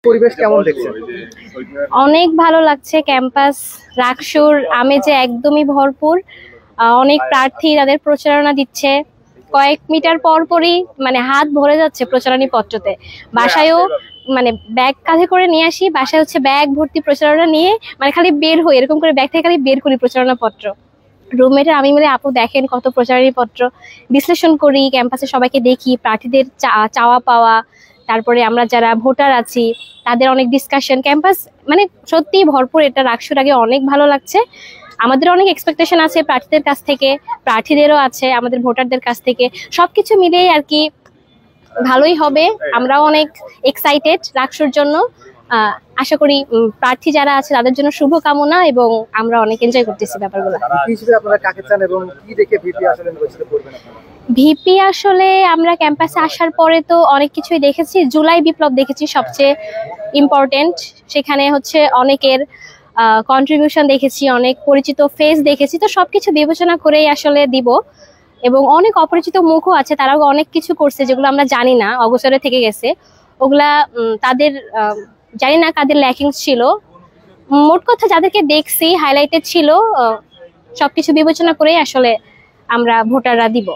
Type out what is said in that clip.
পরিবেশ কেমন দেখছেন? অনেক ভালো লাগছে। ক্যাম্পাস রাকসুর আমেজে একদমই ভরপুর। অনেক প্রার্থী তাদের প্রচারণা দিচ্ছে। কয়েক মিটার পর পরই মানে হাত ভরে যাচ্ছে প্রচারণী পত্রতে। বাসায়ও মানে ব্যাগ কাঁধে করে নিয়ে আসি, বাসায় হচ্ছে ব্যাগ ভর্তি প্রচারণা নিয়ে মানে খালি বের হই, এরকম করে ব্যাগ থেকে খালি বের করি প্রচারণা পত্র। রুমমেটের আমি মিলে আপু দেখেন কত প্রচারণী পত্র বিশ্লেষণ করি, ক্যাম্পাসে সবাইকে দেখি, প্রার্থীদের চাওয়া পাওয়া, তারপরে আমরা যারা ভোটার আছি তাদের অনেক ডিসকাশন। ক্যাম্পাস মানে সত্যি ভরপুর। এটা রাকসুর আগে অনেক ভালো লাগছে। আমাদের অনেক এক্সপেকটেশন আছে প্রার্থীদের কাছ থেকে, প্রার্থীদেরও আছে আমাদের ভোটারদের কাছ থেকে। সবকিছু মিলিয়ে আর কি ভালোই হবে। আমরাও অনেক এক্সাইটেড রাকসুর জন্য। আশা করি প্রার্থী যারা আছে তাদের জন্য শুভকামনা, এবং আমরা অনেক এনজয় করতেছি ব্যাপারগুলো। আপনারা কাকে চান এবং কি দেখে ভিপি আসলে নির্বাচিত করবেন আপনারা? ভিপি আসলে আমরা ক্যাম্পাসে আসার পরে তো অনেক কিছুই দেখেছি। জুলাই বিপ্লব দেখেছি সবচেয়ে ইম্পর্টেন্ট। সেখানে হচ্ছে অনেকের কন্ট্রিবিউশন দেখেছি, অনেক পরিচিত ফেস দেখেছি। তো সবকিছু বিবেচনা করেই আসলে দিব। এবং অনেক অপরিচিত মুখও আছে, তারাও অনেক কিছু করছে যেগুলো আমরা জানি না, অগোচরে থেকে গেছে। ওগুলা তাদের জানি না কাদের ল্যাকিংস ছিল। মোট কথা যাদেরকে দেখছি হাইলাইটেড ছিল। সবকিছু বিবেচনা করেই আসলে আমরা ভোটাররা দিব।